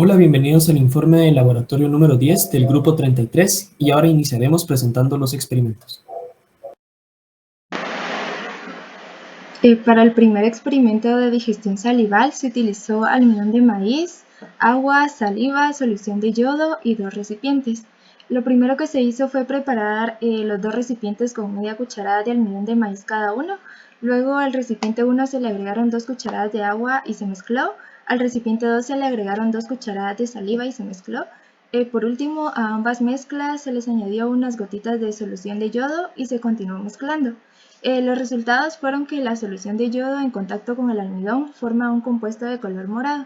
Hola, bienvenidos al informe del laboratorio número 10 del grupo 33 y ahora iniciaremos presentando los experimentos. Para el primer experimento de digestión salival se utilizó almidón de maíz, agua, saliva, solución de yodo y 2 recipientes. Lo primero que se hizo fue preparar los 2 recipientes con media cucharada de almidón de maíz cada uno. Luego al recipiente 1 se le agregaron 2 cucharadas de agua y se mezcló. Al recipiente 2 se le agregaron 2 cucharadas de saliva y se mezcló. Por último, a ambas mezclas se les añadió unas gotitas de solución de yodo y se continuó mezclando. Los resultados fueron que la solución de yodo en contacto con el almidón forma un compuesto de color morado.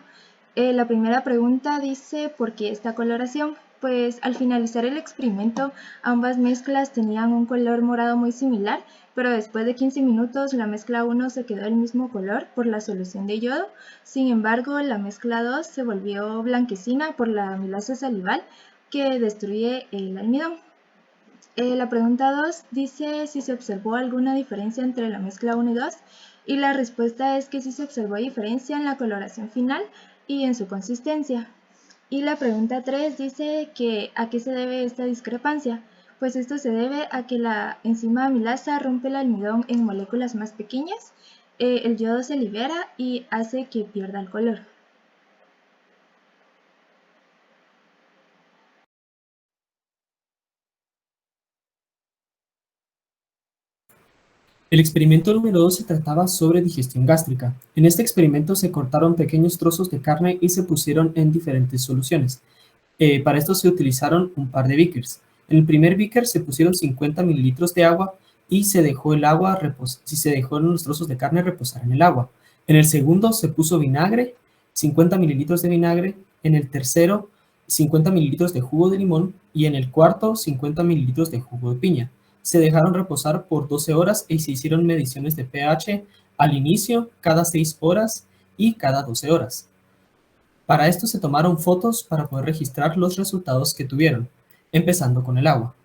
La primera pregunta dice ¿por qué esta coloración? Pues al finalizar el experimento ambas mezclas tenían un color morado muy similar, pero después de 15 minutos la mezcla 1 se quedó del mismo color por la solución de yodo. Sin embargo, la mezcla 2 se volvió blanquecina por la amilasa salival que destruye el almidón. La pregunta 2 dice si se observó alguna diferencia entre la mezcla 1 y 2 y la respuesta es que sí se observó diferencia en la coloración final y en su consistencia. Y la pregunta 3 dice que ¿a qué se debe esta discrepancia? Pues esto se debe a que la enzima amilasa rompe el almidón en moléculas más pequeñas, el yodo se libera y hace que pierda el color. El experimento número 2 se trataba sobre digestión gástrica. En este experimento se cortaron pequeños trozos de carne y se pusieron en diferentes soluciones. Para esto se utilizaron un par de beakers. En el primer beaker se pusieron 50 mililitros de agua y se dejó los trozos de carne reposar en el agua. En el segundo se puso vinagre, 50 mililitros de vinagre. En el tercero, 50 mililitros de jugo de limón y en el cuarto, 50 mililitros de jugo de piña. Se dejaron reposar por 12 horas y se hicieron mediciones de pH al inicio, cada 6 horas y cada 12 horas. Para esto se tomaron fotos para poder registrar los resultados que tuvieron, empezando con el agua.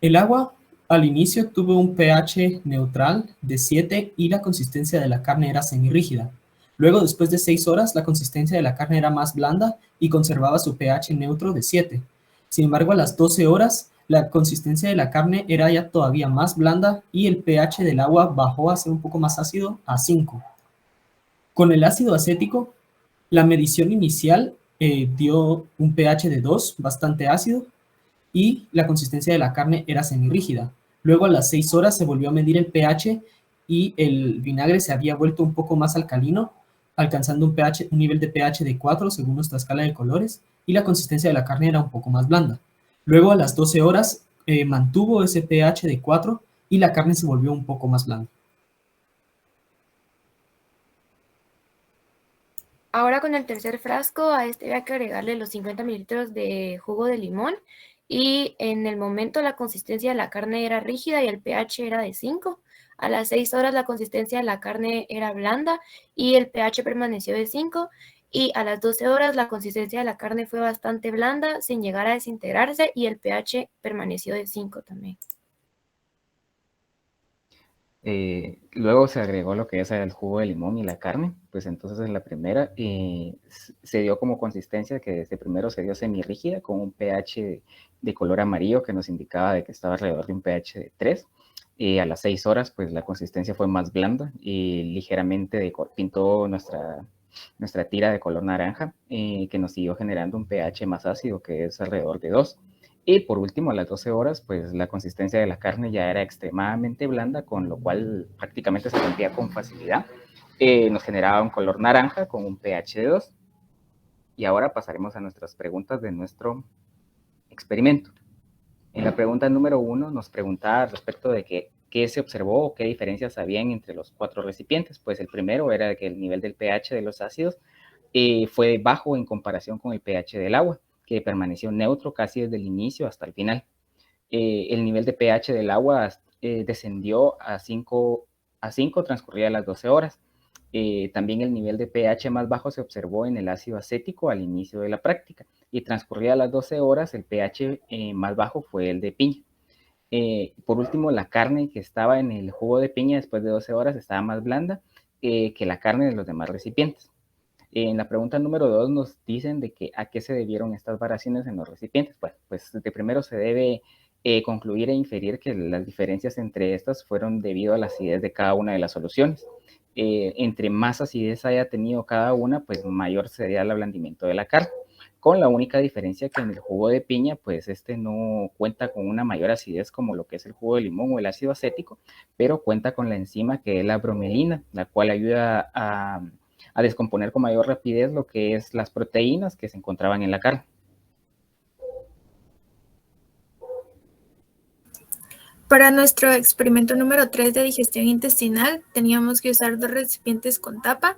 El agua al inicio tuvo un pH neutral de 7 y la consistencia de la carne era semirrígida. Luego, después de 6 horas, la consistencia de la carne era más blanda y conservaba su pH neutro de 7. Sin embargo, a las 12 horas, la consistencia de la carne era ya todavía más blanda y el pH del agua bajó a ser un poco más ácido, a 5. Con el ácido acético, la medición inicial dio un pH de 2, bastante ácido, y la consistencia de la carne era semirrígida. Luego a las 6 horas se volvió a medir el pH y el vinagre se había vuelto un poco más alcalino, alcanzando un nivel de pH de 4 según nuestra escala de colores, y la consistencia de la carne era un poco más blanda. Luego a las 12 horas mantuvo ese pH de 4 y la carne se volvió un poco más blanda. Ahora con el tercer frasco, a este había que agregarle los 50 mililitros de jugo de limón y en el momento la consistencia de la carne era rígida y el pH era de 5. A las 6 horas la consistencia de la carne era blanda y el pH permaneció de 5. Y a las 12 horas la consistencia de la carne fue bastante blanda sin llegar a desintegrarse y el pH permaneció de 5 también. Luego se agregó lo que es el jugo de limón y la carne, pues entonces en la primera se dio como consistencia que desde primero se dio semirrígida con un pH de color amarillo que nos indicaba de que estaba alrededor de un pH de 3. A las 6 horas pues la consistencia fue más blanda y ligeramente pintó nuestra tira de color naranja que nos siguió generando un pH más ácido que es alrededor de 2. Y por último, a las 12 horas, pues la consistencia de la carne ya era extremadamente blanda, con lo cual prácticamente se rompía con facilidad. Nos generaba un color naranja con un pH de 2. Y ahora pasaremos a nuestras preguntas de nuestro experimento. En la pregunta número 1 nos preguntaba respecto de qué se observó o qué diferencias habían entre los 4 recipientes. Pues el primero era que el nivel del pH de los ácidos fue bajo en comparación con el pH del agua, que permaneció neutro casi desde el inicio hasta el final. El nivel de pH del agua descendió a 5 transcurridas las 12 horas. También el nivel de pH más bajo se observó en el ácido acético al inicio de la práctica y transcurridas las 12 horas el pH más bajo fue el de piña. Por último, la carne que estaba en el jugo de piña después de 12 horas estaba más blanda que la carne de los demás recipientes. En la pregunta número 2 nos dicen de que a qué se debieron estas variaciones en los recipientes. Bueno, pues de primero se debe concluir e inferir que las diferencias entre estas fueron debido a la acidez de cada una de las soluciones. Entre más acidez haya tenido cada una, pues mayor sería el ablandimiento de la carne, con la única diferencia que en el jugo de piña, pues este no cuenta con una mayor acidez como lo que es el jugo de limón o el ácido acético, pero cuenta con la enzima que es la bromelina, la cual ayuda a descomponer con mayor rapidez lo que es las proteínas que se encontraban en la carne. Para nuestro experimento número 3 de digestión intestinal, teníamos que usar 2 recipientes con tapa,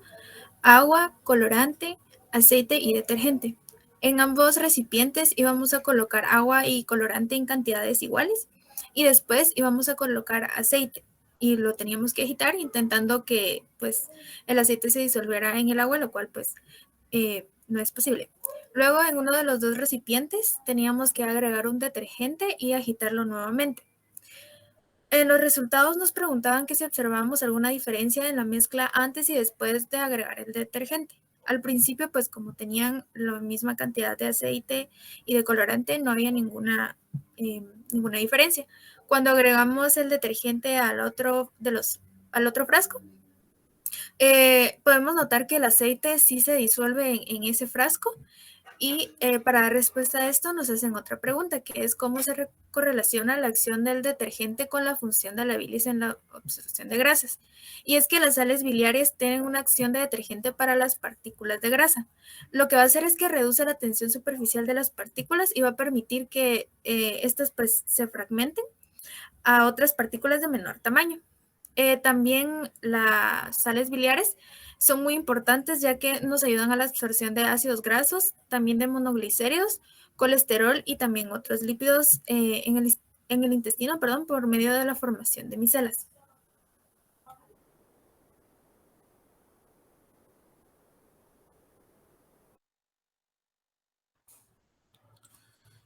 agua, colorante, aceite y detergente. En ambos recipientes íbamos a colocar agua y colorante en cantidades iguales y después íbamos a colocar aceite y lo teníamos que agitar intentando que pues, el aceite se disolviera en el agua, lo cual pues no es posible. Luego en uno de los 2 recipientes teníamos que agregar un detergente y agitarlo nuevamente. En los resultados nos preguntaban que si observábamos alguna diferencia en la mezcla antes y después de agregar el detergente. Al principio, pues como tenían la misma cantidad de aceite y de colorante, no había ninguna diferencia. Cuando agregamos el detergente al otro frasco, podemos notar que el aceite sí se disuelve en ese frasco. Y para dar respuesta a esto nos hacen otra pregunta, que es cómo se correlaciona la acción del detergente con la función de la bilis en la absorción de grasas. Y es que las sales biliares tienen una acción de detergente para las partículas de grasa. Lo que va a hacer es que reduce la tensión superficial de las partículas y va a permitir que estas pues, se fragmenten a otras partículas de menor tamaño. También las sales biliares son muy importantes ya que nos ayudan a la absorción de ácidos grasos, también de monoglicéridos, colesterol y también otros lípidos en el intestino, por medio de la formación de micelas.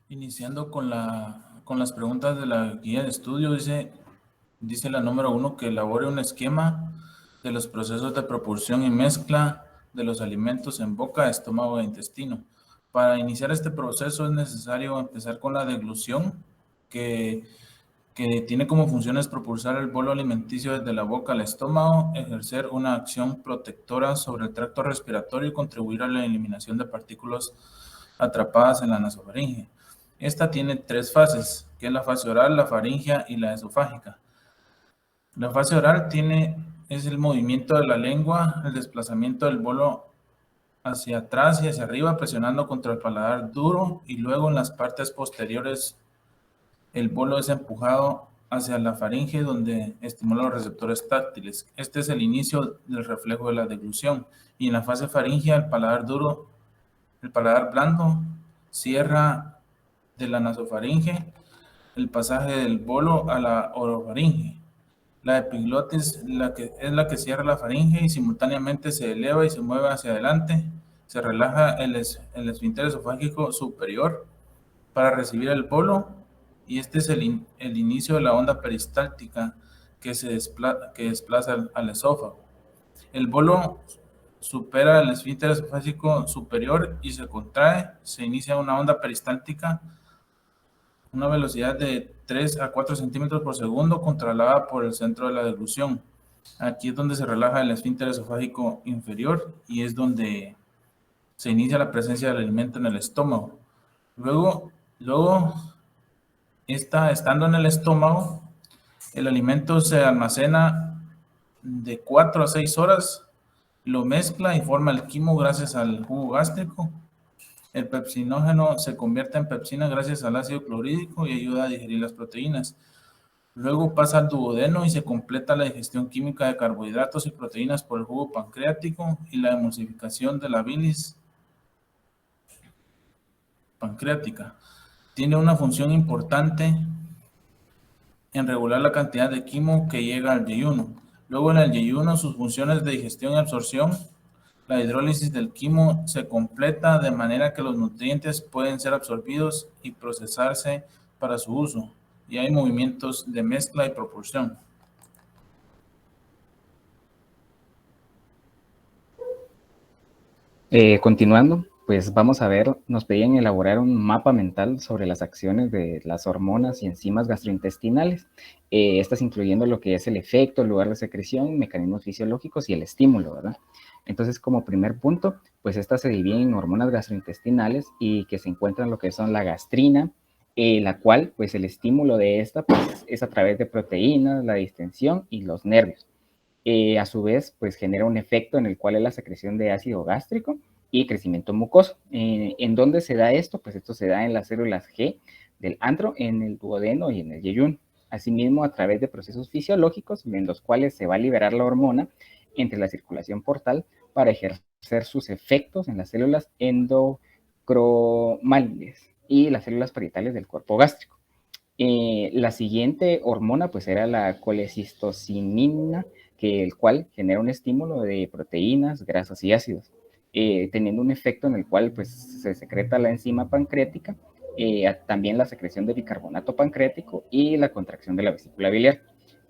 Iniciando con las preguntas de la guía de estudio, dice la número 1 que elabore un esquema de los procesos de propulsión y mezcla de los alimentos en boca, estómago e intestino. Para iniciar este proceso es necesario empezar con la deglución, que tiene como funciones propulsar el bolo alimenticio desde la boca al estómago, ejercer una acción protectora sobre el tracto respiratorio y contribuir a la eliminación de partículas atrapadas en la nasofaringe. Esta tiene 3 fases, que es la fase oral, la faríngea y la esofágica. La fase oral es el movimiento de la lengua, el desplazamiento del bolo hacia atrás y hacia arriba, presionando contra el paladar duro, y luego en las partes posteriores el bolo es empujado hacia la faringe, donde estimula los receptores táctiles. Este es el inicio del reflejo de la deglución. Y en la fase faríngea, el paladar blando cierra de la nasofaringe el pasaje del bolo a la orofaringe. La epiglotis es la que cierra la faringe y simultáneamente se eleva y se mueve hacia adelante. Se relaja el esfínter esofágico superior para recibir el bolo, y este es el inicio de la onda peristáltica que desplaza al esófago. El bolo supera el esfínter esofágico superior y se contrae. Se inicia una onda peristáltica, una velocidad de 3 a 4 centímetros por segundo, controlada por el centro de la deglución. Aquí es donde se relaja el esfínter esofágico inferior y es donde se inicia la presencia del alimento en el estómago. Luego estando en el estómago, el alimento se almacena de 4 a 6 horas, lo mezcla y forma el quimo gracias al jugo gástrico. El pepsinógeno se convierte en pepsina gracias al ácido clorhídrico y ayuda a digerir las proteínas. Luego pasa al duodeno y se completa la digestión química de carbohidratos y proteínas por el jugo pancreático y la emulsificación de la bilis pancreática. Tiene una función importante en regular la cantidad de quimo que llega al yeyuno. Luego en el yeyuno sus funciones de digestión y absorción, la hidrólisis del quimo se completa de manera que los nutrientes pueden ser absorbidos y procesarse para su uso, y hay movimientos de mezcla y propulsión. Continuando, pues vamos a ver, nos pedían elaborar un mapa mental sobre las acciones de las hormonas y enzimas gastrointestinales, estas incluyendo lo que es el efecto, el lugar de secreción, mecanismos fisiológicos y el estímulo, ¿verdad? Entonces, como primer punto, pues estas se dividen en hormonas gastrointestinales y que se encuentran lo que son la gastrina, la cual, pues el estímulo de esta, pues es a través de proteínas, la distensión y los nervios. A su vez, pues genera un efecto en el cual es la secreción de ácido gástrico y crecimiento mucoso. ¿En dónde se da esto? Pues esto se da en las células G del antro, en el duodeno y en el yeyuno. Asimismo, a través de procesos fisiológicos en los cuales se va a liberar la hormona entre la circulación portal para ejercer sus efectos en las células endocromales y las células parietales del cuerpo gástrico. La siguiente hormona pues era la colecistocinina, que el cual genera un estímulo de proteínas, grasas y ácidos, teniendo un efecto en el cual pues se secreta la enzima pancreática, también la secreción de bicarbonato pancreático y la contracción de la vesícula biliar.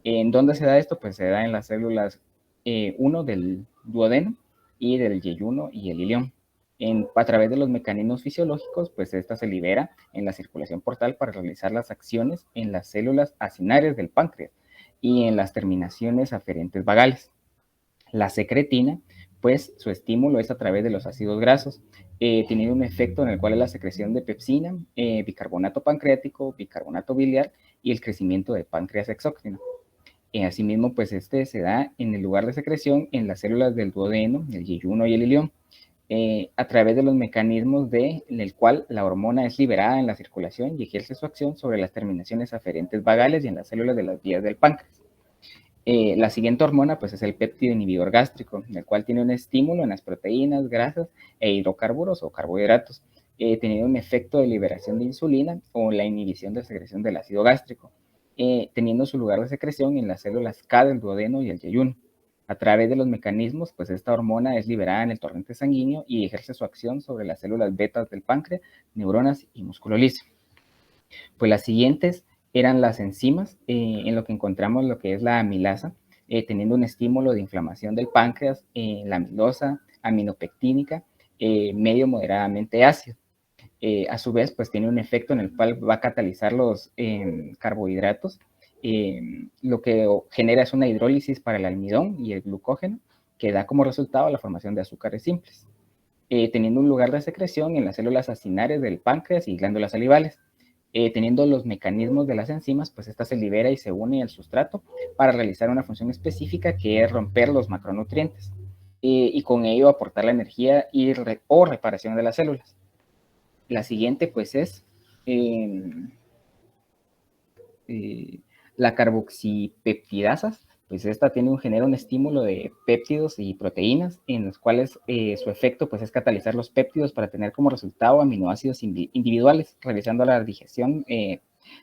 ¿En dónde se da esto? Pues se da en las células 1 del duodeno y del yeyuno y el ilión. A través de los mecanismos fisiológicos, pues esta se libera en la circulación portal para realizar las acciones en las células acinarias del páncreas y en las terminaciones aferentes vagales. La secretina, pues su estímulo es a través de los ácidos grasos, teniendo un efecto en el cual es la secreción de pepsina, bicarbonato pancreático, bicarbonato biliar y el crecimiento de páncreas exócrino. Asimismo, pues este se da en el lugar de secreción en las células del duodeno, el yeyuno y el ilión, a través de los mecanismos en el cual la hormona es liberada en la circulación y ejerce su acción sobre las terminaciones aferentes vagales y en las células de las vías del páncreas. La siguiente hormona pues es el péptido inhibidor gástrico, el cual tiene un estímulo en las proteínas, grasas e hidrocarburos o carbohidratos, teniendo un efecto de liberación de insulina o la inhibición de secreción del ácido gástrico, teniendo su lugar de secreción en las células K del duodeno y el yeyuno. A través de los mecanismos, pues esta hormona es liberada en el torrente sanguíneo y ejerce su acción sobre las células betas del páncreas, neuronas y músculo liso. Pues las siguientes eran las enzimas, en lo que encontramos lo que es la amilasa, teniendo un estímulo de inflamación del páncreas, la amilosa, aminopectínica, medio moderadamente ácido. A su vez, pues tiene un efecto en el cual va a catalizar los carbohidratos, lo que genera es una hidrólisis para el almidón y el glucógeno, que da como resultado la formación de azúcares simples, teniendo un lugar de secreción en las células acinarias del páncreas y glándulas salivales. Teniendo los mecanismos de las enzimas, pues esta se libera y se une al sustrato para realizar una función específica que es romper los macronutrientes y con ello aportar la energía o reparación de las células. La siguiente pues es la carboxipeptidasas, pues esta genera un estímulo de péptidos y proteínas en los cuales su efecto pues es catalizar los péptidos para tener como resultado aminoácidos individuales, realizando la digestión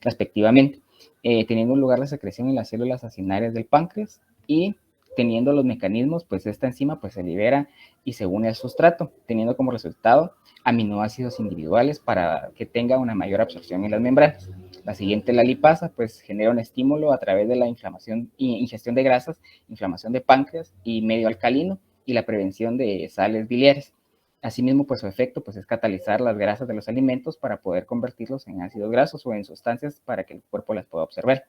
respectivamente, teniendo un lugar de secreción en las células acinarias del páncreas y teniendo los mecanismos, pues esta enzima pues se libera y se une al sustrato, teniendo como resultado aminoácidos individuales para que tenga una mayor absorción en las membranas. La siguiente, la lipasa, pues genera un estímulo a través de la inflamación y ingestión de grasas, inflamación de páncreas y medio alcalino y la prevención de sales biliares. Asimismo, pues su efecto pues, es catalizar las grasas de los alimentos para poder convertirlos en ácidos grasos o en sustancias para que el cuerpo las pueda absorber.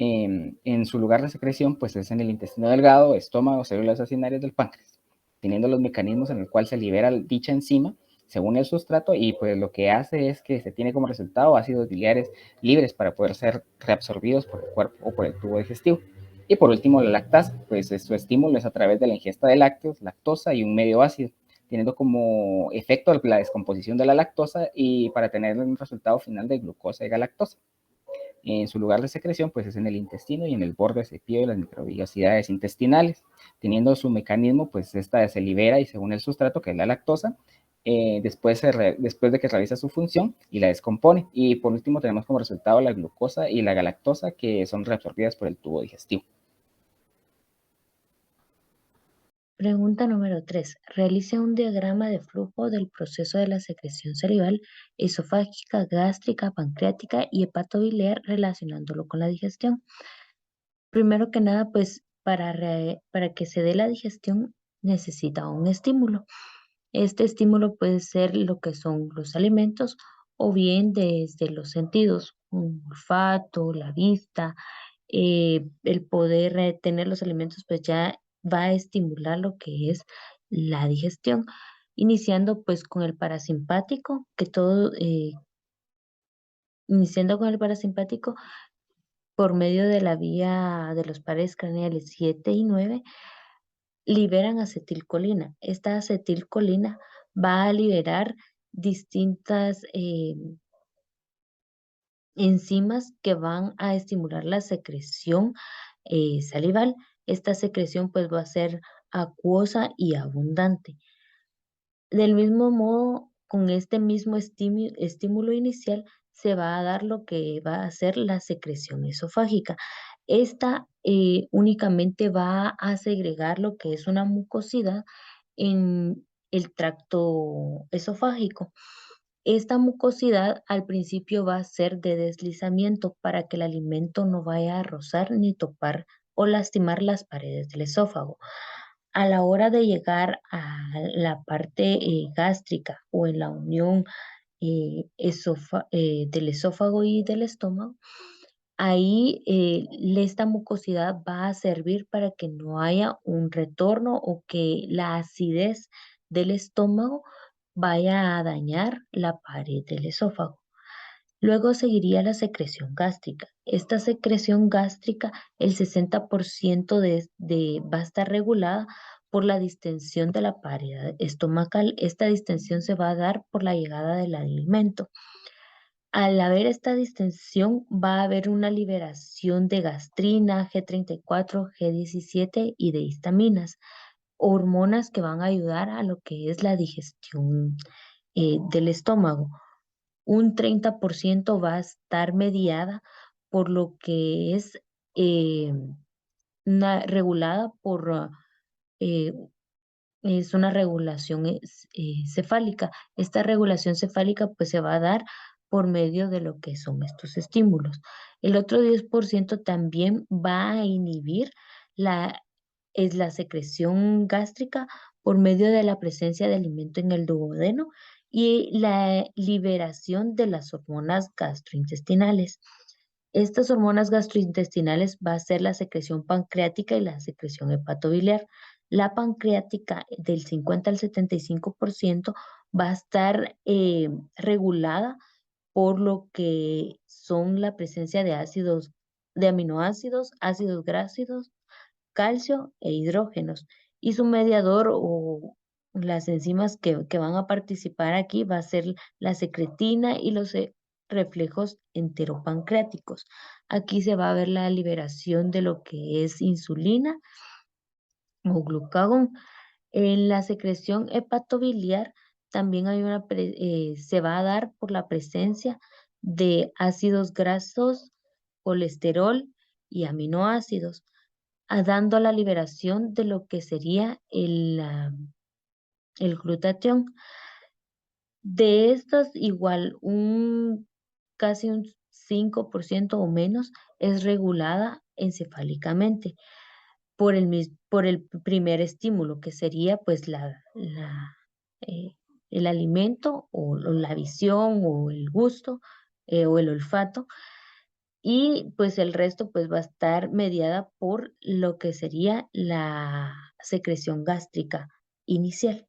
En su lugar de secreción, pues es en el intestino delgado, estómago, células acinarias del páncreas, teniendo los mecanismos en el cual se libera dicha enzima según el sustrato y pues lo que hace es que se tiene como resultado ácidos biliares libres para poder ser reabsorbidos por el cuerpo o por el tubo digestivo. Y por último, la lactasa, pues su estímulo es a través de la ingesta de lácteos, lactosa y un medio ácido, teniendo como efecto la descomposición de la lactosa y para tener un resultado final de glucosa y galactosa. En su lugar de secreción, pues es en el intestino y en el borde se de las microvellosidades intestinales. Teniendo su mecanismo, pues esta se libera y según el sustrato, que es la lactosa, después de que realiza su función y la descompone. Y por último tenemos como resultado la glucosa y la galactosa que son reabsorbidas por el tubo digestivo. Pregunta número 3. Realice un diagrama de flujo del proceso de la secreción salival, esofágica, gástrica, pancreática y hepatobiliar relacionándolo con la digestión. Primero que nada, pues para que se dé la digestión necesita un estímulo. Este estímulo puede ser lo que son los alimentos o bien desde los sentidos, un olfato, la vista, el poder tener los alimentos pues ya va a estimular lo que es la digestión, iniciando pues con el parasimpático, iniciando con el parasimpático por medio de la vía de los pares craneales 7 y 9 liberan acetilcolina. Esta acetilcolina va a liberar distintas enzimas que van a estimular la secreción salival. Esta secreción pues va a ser acuosa y abundante. Del mismo modo, con este mismo estímulo inicial, se va a dar lo que va a ser la secreción esofágica. Esta únicamente va a segregar lo que es una mucosidad en el tracto esofágico. Esta mucosidad al principio va a ser de deslizamiento para que el alimento no vaya a rozar ni topar o lastimar las paredes del esófago. A la hora de llegar a la parte gástrica o en la unión del esófago y del estómago, ahí esta mucosidad va a servir para que no haya un retorno o que la acidez del estómago vaya a dañar la pared del esófago. Luego seguiría la secreción gástrica. Esta secreción gástrica, el 60% va a estar regulada por la distensión de la pared estomacal. Esta distensión se va a dar por la llegada del alimento. Al haber esta distensión, va a haber una liberación de gastrina, G34, G17 y de histaminas, hormonas que van a ayudar a lo que es la digestión del estómago. Un 30% va a estar mediada por lo que es regulada por, eh, es una regulación cefálica. Esta regulación cefálica pues se va a dar por medio de lo que son estos estímulos. El otro 10% también va a inhibir la secreción gástrica por medio de la presencia de alimento en el duodeno y la liberación de las hormonas gastrointestinales. Estas hormonas gastrointestinales va a ser la secreción pancreática y la secreción hepatobiliar. La pancreática del 50 al 75% va a estar regulada por lo que son la presencia de ácidos, de aminoácidos, ácidos grasos, calcio e hidrógenos. Y su mediador o las enzimas que van a participar aquí va a ser la secretina y los reflejos enteropancreáticos. Aquí se va a ver la liberación de lo que es insulina o glucagón. En la secreción hepatobiliar también se va a dar por la presencia de ácidos grasos, colesterol y aminoácidos, dando la liberación de lo que sería el glutatión. De estos, igual casi un 5% o menos es regulada encefálicamente por el primer estímulo, que sería pues el alimento o la visión o el gusto o el olfato. Y pues el resto pues va a estar mediada por lo que sería la secreción gástrica inicial.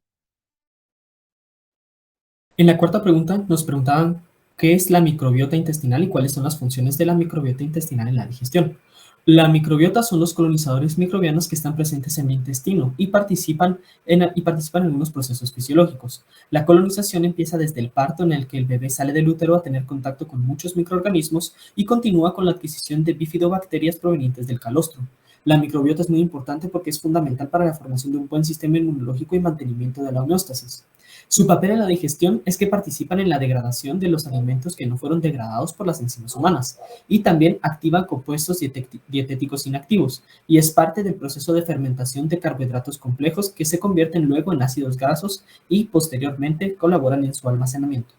En la cuarta pregunta nos preguntaban qué es la microbiota intestinal y cuáles son las funciones de la microbiota intestinal en la digestión. La microbiota son los colonizadores microbianos que están presentes en el intestino y participan en algunos procesos fisiológicos. La colonización empieza desde el parto, en el que el bebé sale del útero a tener contacto con muchos microorganismos, y continúa con la adquisición de bifidobacterias provenientes del calostro. La microbiota es muy importante porque es fundamental para la formación de un buen sistema inmunológico y mantenimiento de la homeostasis. Su papel en la digestión es que participan en la degradación de los alimentos que no fueron degradados por las enzimas humanas, y también activan compuestos dietéticos inactivos, y es parte del proceso de fermentación de carbohidratos complejos que se convierten luego en ácidos grasos y posteriormente colaboran en su almacenamiento.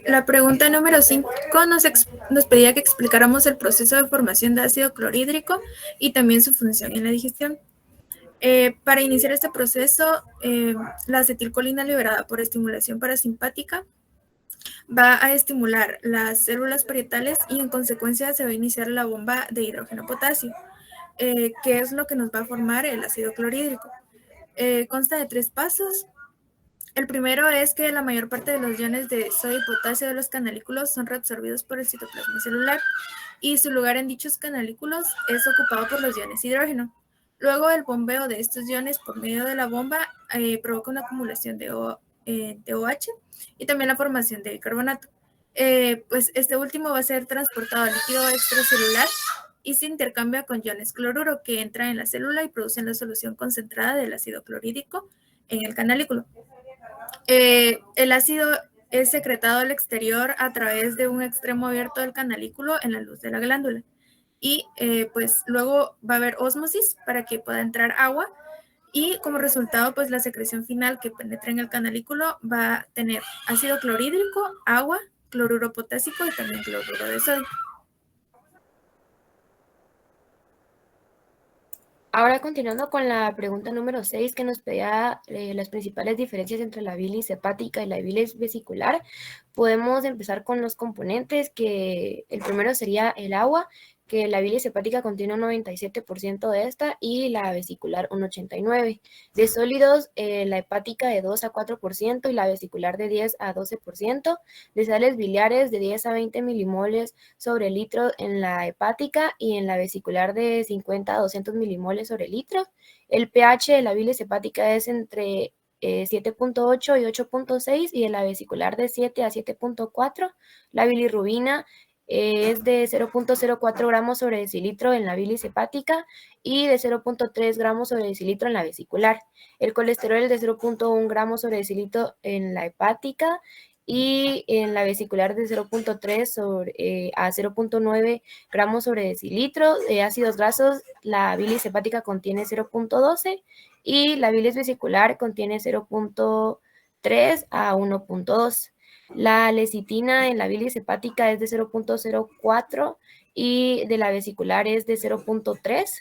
La pregunta número 5 nos pedía que explicáramos el proceso de formación de ácido clorhídrico y también su función en la digestión. Para iniciar este proceso, la acetilcolina liberada por estimulación parasimpática va a estimular las células parietales y en consecuencia se va a iniciar la bomba de hidrógeno potasio, que es lo que nos va a formar el ácido clorhídrico. Consta de 3 pasos. El primero es que la mayor parte de los iones de sodio y potasio de los canalículos son reabsorbidos por el citoplasma celular y su lugar en dichos canalículos es ocupado por los iones hidrógeno. Luego el bombeo de estos iones por medio de la bomba provoca una acumulación de OH y también la formación de bicarbonato. Pues este último va a ser transportado al líquido extracelular y se intercambia con iones cloruro que entran en la célula y producen la solución concentrada del ácido clorhídrico en el canalículo. El ácido es secretado al exterior a través de un extremo abierto del canalículo en la luz de la glándula. Y pues luego va a haber ósmosis para que pueda entrar agua y como resultado pues la secreción final que penetra en el canalículo va a tener ácido clorhídrico, agua, cloruro potásico y también cloruro de sodio. Ahora continuando con la pregunta número 6 que nos pedía las principales diferencias entre la bilis hepática y la bilis vesicular, podemos empezar con los componentes, que el primero sería el agua, que la bilis hepática contiene un 97% de esta y la vesicular un 89%. De sólidos, la hepática de 2 a 4% y la vesicular de 10 a 12%. De sales biliares de 10 a 20 milimoles sobre litro en la hepática y en la vesicular de 50 a 200 milimoles sobre litro. El pH de la bilis hepática es entre 7.8 y 8.6 y de la vesicular de 7 a 7.4. La bilirrubina es de 0.04 gramos sobre decilitro en la bilis hepática y de 0.3 gramos sobre decilitro en la vesicular. El colesterol es de 0.1 gramos sobre decilitro en la hepática y en la vesicular de 0.3 a 0.9 gramos sobre decilitro. Ácidos grasos, la bilis hepática contiene 0.12 y la bilis vesicular contiene 0.3 a 1.2. La lecitina en la bilis hepática es de 0.04 y de la vesicular es de 0.3.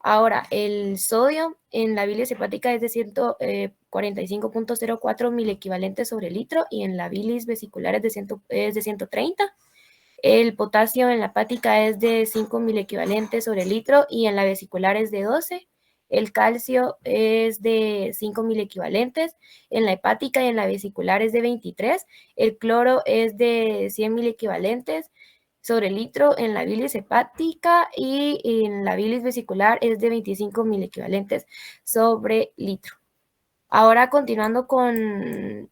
Ahora, el sodio en la bilis hepática es de 145.04 milequivalentes sobre litro y en la bilis vesicular es de 130. El potasio en la hepática es de 5 milequivalentes sobre litro y en la vesicular es de 12. El calcio es de 5 milequivalentes en la hepática y en la vesicular es de 23. El cloro es de 100 milequivalentes sobre litro en la bilis hepática y en la bilis vesicular es de 25 milequivalentes sobre litro. Ahora continuando con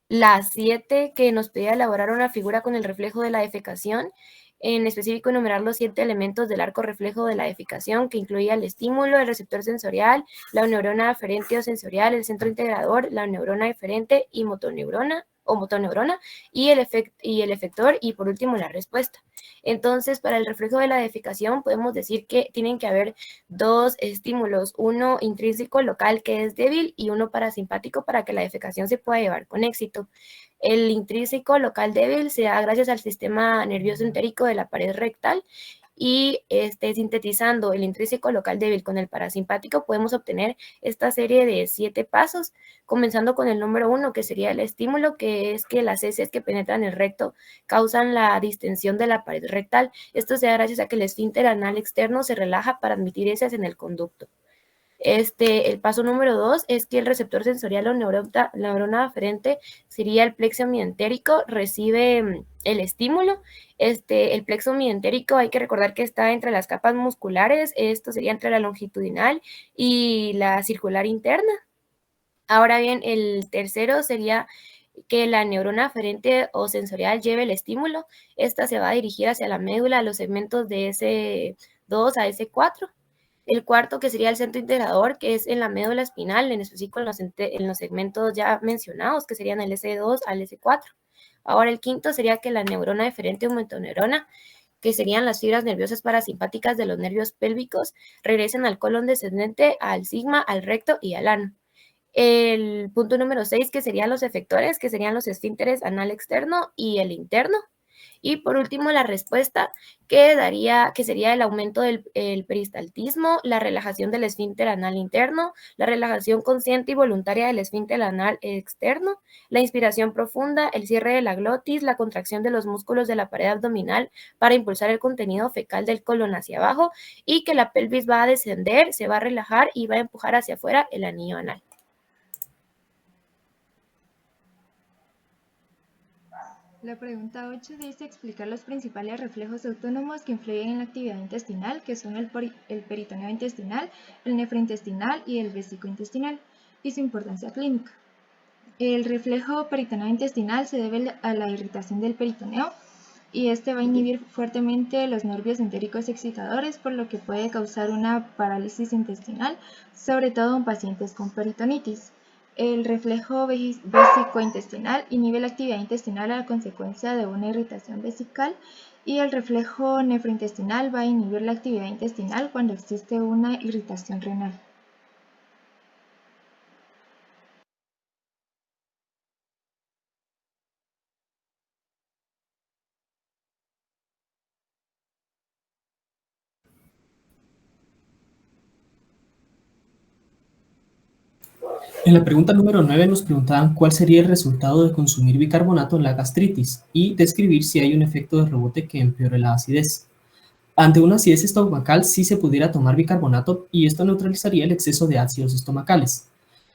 la 7, que nos pedía elaborar una figura con el reflejo de la defecación, en específico enumerar los 7 elementos del arco reflejo de la defecación, que incluía el estímulo, el receptor sensorial, la neurona aferente o sensorial, el centro integrador, la neurona eferente y motoneurona y el efector y por último la respuesta. Entonces, para el reflejo de la defecación podemos decir que tienen que haber 2 estímulos, uno intrínseco local que es débil y uno parasimpático para que la defecación se pueda llevar con éxito. El intrínseco local débil se da gracias al sistema nervioso entérico de la pared rectal y sintetizando el intrínseco local débil con el parasimpático podemos obtener esta serie de 7 pasos, comenzando con el número 1, que sería el estímulo, que es que las heces que penetran el recto causan la distensión de la pared rectal. Esto se da gracias a que el esfínter anal externo se relaja para admitir heces en el conducto. El paso número 2 es que el receptor sensorial o neurona aferente sería el plexo mientérico, recibe el estímulo. El plexo mientérico hay que recordar que está entre las capas musculares, esto sería entre la longitudinal y la circular interna. Ahora bien, el tercero sería que la neurona aferente o sensorial lleve el estímulo. Esta se va a dirigir hacia la médula, a los segmentos de S2 a S4. El cuarto, que sería el centro integrador, que es en la médula espinal, en específico en los segmentos ya mencionados, que serían el S2 al S4. Ahora el quinto sería que la neurona eferente o motoneurona, que serían las fibras nerviosas parasimpáticas de los nervios pélvicos, regresen al colon descendente, al sigma, al recto y al ano. El punto número 6, que serían los efectores, que serían los esfínteres anal externo y el interno. Y por último, la respuesta que sería el aumento del peristaltismo, la relajación del esfínter anal interno, la relajación consciente y voluntaria del esfínter anal externo, la inspiración profunda, el cierre de la glotis, la contracción de los músculos de la pared abdominal para impulsar el contenido fecal del colon hacia abajo, y que la pelvis va a descender, se va a relajar y va a empujar hacia afuera el anillo anal. La pregunta 8 dice explicar los principales reflejos autónomos que influyen en la actividad intestinal, que son el peritoneo intestinal, el nefrointestinal y el vesicointestinal, y su importancia clínica. El reflejo peritoneo intestinal se debe a la irritación del peritoneo, y este va a inhibir fuertemente los nervios entéricos excitadores, por lo que puede causar una parálisis intestinal, sobre todo en pacientes con peritonitis. El reflejo vesicointestinal inhibe la actividad intestinal a consecuencia de una irritación vesical, y el reflejo nefrointestinal va a inhibir la actividad intestinal cuando existe una irritación renal. En la pregunta número 9 nos preguntaban cuál sería el resultado de consumir bicarbonato en la gastritis y describir si hay un efecto de rebote que empeore la acidez. Ante una acidez estomacal sí se pudiera tomar bicarbonato y esto neutralizaría el exceso de ácidos estomacales,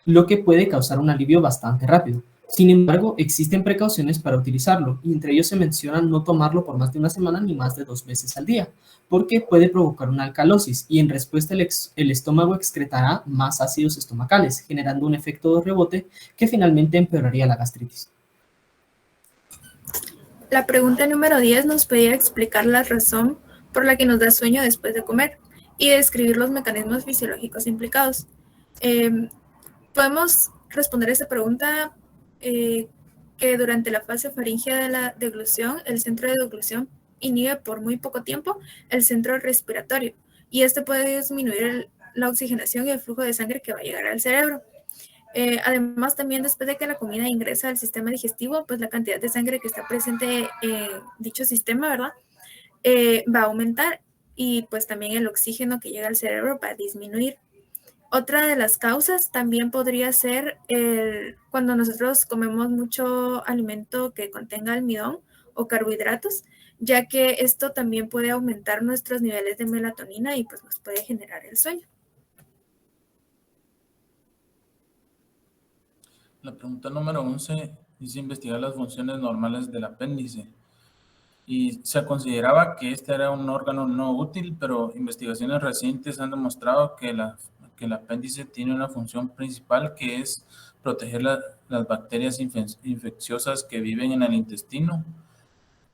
lo que puede causar un alivio bastante rápido. Sin embargo, existen precauciones para utilizarlo, y entre ellos se menciona no tomarlo por más de una semana ni más de 2 veces al día, porque puede provocar una alcalosis y en respuesta el estómago excretará más ácidos estomacales, generando un efecto de rebote que finalmente empeoraría la gastritis. La pregunta número 10 nos pedía explicar la razón por la que nos da sueño después de comer y describir los mecanismos fisiológicos implicados. Podemos responder a esta pregunta que durante la fase faríngea de la deglución, el centro de deglución inhibe por muy poco tiempo el centro respiratorio, y esto puede disminuir la oxigenación y el flujo de sangre que va a llegar al cerebro. Además, también después de que la comida ingresa al sistema digestivo, pues la cantidad de sangre que está presente en dicho sistema, ¿verdad? Va a aumentar, y pues también el oxígeno que llega al cerebro va a disminuir. Otra de las causas también podría ser cuando nosotros comemos mucho alimento que contenga almidón o carbohidratos, ya que esto también puede aumentar nuestros niveles de melatonina y pues nos puede generar el sueño. La pregunta número 11 dice investigar las funciones normales del apéndice. Y se consideraba que este era un órgano no útil, pero investigaciones recientes han demostrado que el apéndice tiene una función principal, que es proteger las bacterias infecciosas que viven en el intestino.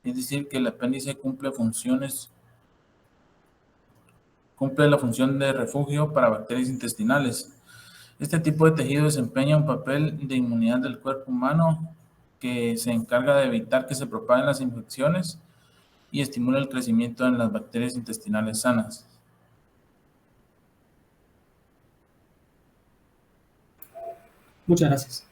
Es decir, que el apéndice cumple la función de refugio para bacterias intestinales. Este tipo de tejido desempeña un papel de inmunidad del cuerpo humano que se encarga de evitar que se propaguen las infecciones y estimula el crecimiento en las bacterias intestinales sanas. Muchas gracias.